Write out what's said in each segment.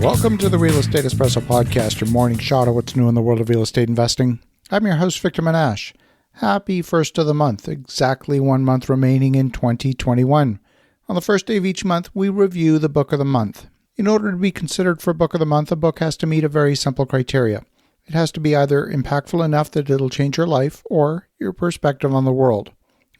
Welcome to the Real Estate Espresso Podcast, your morning shot of what's new in the world of real estate investing. I'm your host, Victor Menashe. Happy first of the month, exactly 1 month remaining in 2021. On the first day of each month, we review the book of the month. In order to be considered for book of the month, a book has to meet a very simple criteria. It has to be either impactful enough that it'll change your life or your perspective on the world.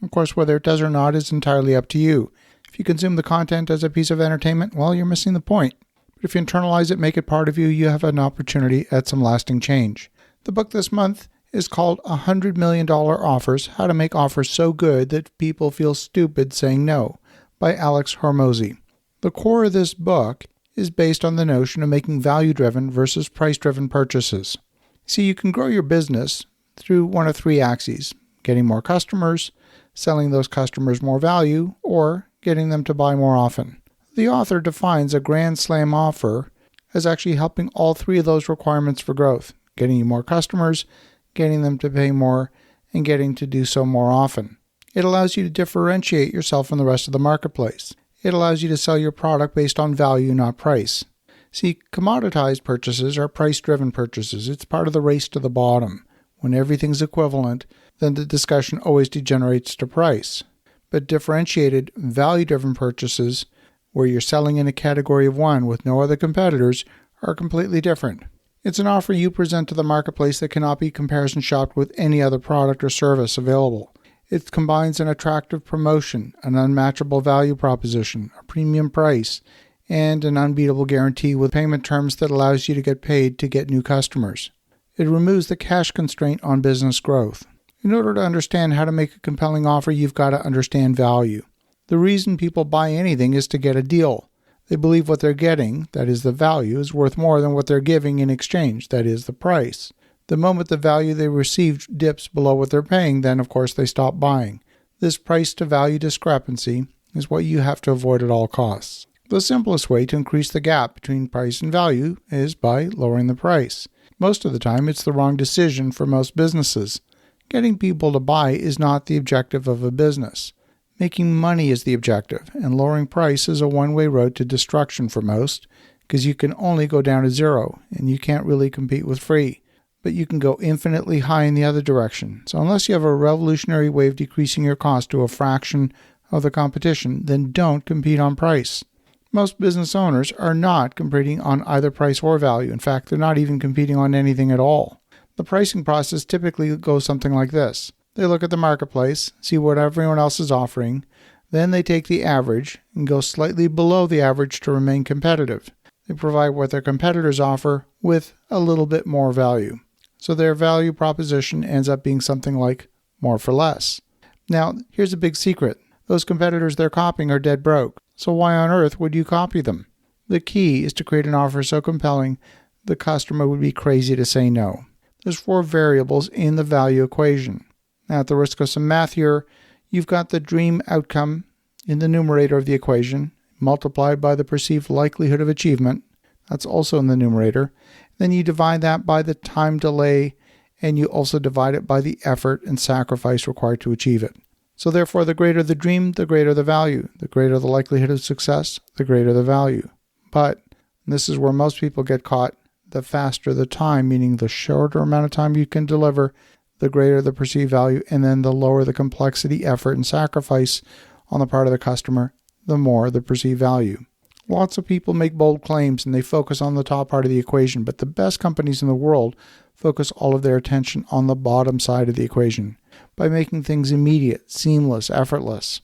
Of course, whether it does or not is entirely up to you. If you consume the content as a piece of entertainment, well, you're missing the point. But if you internalize it, make it part of you, you have an opportunity at some lasting change. The book this month is called $100 Million Offers, How to Make Offers So Good That People Feel Stupid Saying No, by Alex Hormozi. The core of this book is based on the notion of making value-driven versus price-driven purchases. See, you can grow your business through one of three axes: getting more customers, selling those customers more value, or getting them to buy more often. The author defines a grand slam offer as actually helping all three of those requirements for growth: getting you more customers, getting them to pay more, and getting to do so more often. It allows you to differentiate yourself from the rest of the marketplace. It allows you to sell your product based on value, not price. See, commoditized purchases are price-driven purchases. It's part of the race to the bottom. When everything's equivalent, then the discussion always degenerates to price. But differentiated, value-driven purchases, where you're selling in a category of one with no other competitors, are completely different. It's an offer you present to the marketplace that cannot be comparison shopped with any other product or service available. It combines an attractive promotion, an unmatchable value proposition, a premium price, and an unbeatable guarantee with payment terms that allows you to get paid to get new customers. It removes the cash constraint on business growth. In order to understand how to make a compelling offer, you've got to understand value. The reason people buy anything is to get a deal. They believe what they're getting, that is the value, is worth more than what they're giving in exchange, that is the price. The moment the value they received dips below what they're paying, then of course they stop buying. This price to value discrepancy is what you have to avoid at all costs. The simplest way to increase the gap between price and value is by lowering the price. Most of the time, it's the wrong decision for most businesses. Getting people to buy is not the objective of a business. Making money is the objective, and lowering price is a one-way road to destruction for most, because you can only go down to zero, and you can't really compete with free. But you can go infinitely high in the other direction. So unless you have a revolutionary way of decreasing your cost to a fraction of the competition, then don't compete on price. Most business owners are not competing on either price or value. In fact, they're not even competing on anything at all. The pricing process typically goes something like this. They look at the marketplace, see what everyone else is offering, then they take the average and go slightly below the average to remain competitive. They provide what their competitors offer with a little bit more value. So their value proposition ends up being something like more for less. Now, here's a big secret. Those competitors they're copying are dead broke. So why on earth would you copy them? The key is to create an offer so compelling the customer would be crazy to say no. There's 4 variables in the value equation. Now, at the risk of some math here, you've got the dream outcome in the numerator of the equation, multiplied by the perceived likelihood of achievement. That's also in the numerator. Then you divide that by the time delay, and you also divide it by the effort and sacrifice required to achieve it. So therefore, the greater the dream, the greater the value. The greater the likelihood of success, the greater the value. But, and this is where most people get caught, the faster the time, meaning the shorter amount of time you can deliver, the greater the perceived value, and then the lower the complexity, effort, and sacrifice on the part of the customer, the more the perceived value. Lots of people make bold claims and they focus on the top part of the equation, but the best companies in the world focus all of their attention on the bottom side of the equation by making things immediate, seamless, effortless.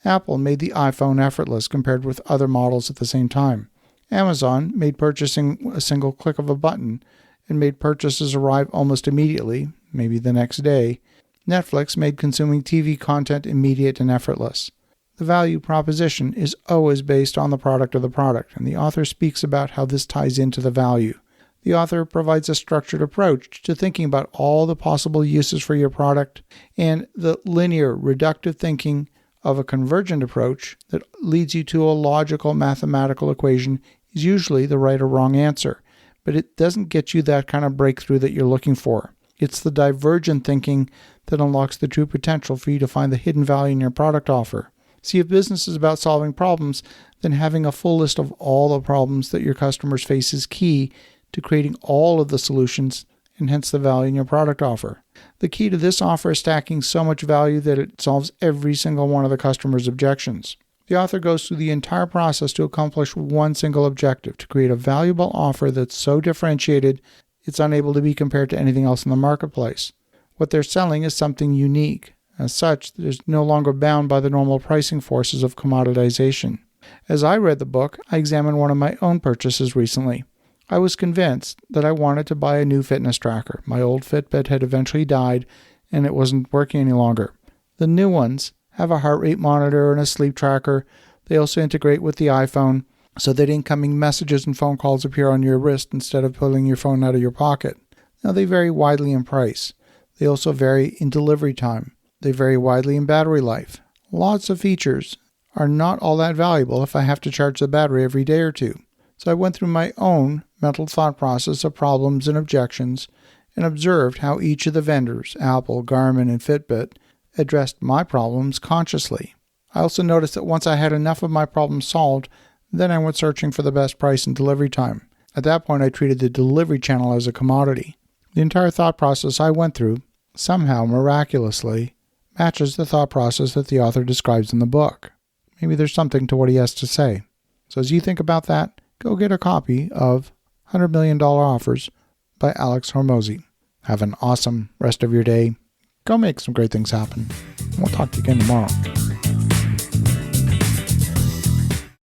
Apple made the iPhone effortless compared with other models at the same time. Amazon made purchasing a single click of a button and made purchases arrive almost immediately, maybe the next day. Netflix made consuming TV content immediate and effortless. The value proposition is always based on the product of the product, and the author speaks about how this ties into the value. The author provides a structured approach to thinking about all the possible uses for your product, and the linear, reductive thinking of a convergent approach that leads you to a logical mathematical equation is usually the right or wrong answer, but it doesn't get you that kind of breakthrough that you're looking for. It's the divergent thinking that unlocks the true potential for you to find the hidden value in your product offer. See, if business is about solving problems, then having a full list of all the problems that your customers face is key to creating all of the solutions and hence the value in your product offer. The key to this offer is stacking so much value that it solves every single one of the customer's objections. The author goes through the entire process to accomplish one single objective, to create a valuable offer that's so differentiated it's unable to be compared to anything else in the marketplace. What they're selling is something unique. As such, there's no longer bound by the normal pricing forces of commoditization. As I read the book, I examined one of my own purchases recently. I was convinced that I wanted to buy a new fitness tracker. My old Fitbit had eventually died, and it wasn't working any longer. The new ones have a heart rate monitor and a sleep tracker. They also integrate with the iPhone, so that incoming messages and phone calls appear on your wrist instead of pulling your phone out of your pocket. Now, they vary widely in price. They also vary in delivery time. They vary widely in battery life. Lots of features are not all that valuable if I have to charge the battery every day or two. So I went through my own mental thought process of problems and objections and observed how each of the vendors, Apple, Garmin, and Fitbit, addressed my problems consciously. I also noticed that once I had enough of my problems solved, then I went searching for the best price and delivery time. At that point, I treated the delivery channel as a commodity. The entire thought process I went through, somehow miraculously, matches the thought process that the author describes in the book. Maybe there's something to what he has to say. So as you think about that, go get a copy of $100 Million Offers by Alex Hormozi. Have an awesome rest of your day. Go make some great things happen. We'll talk to you again tomorrow.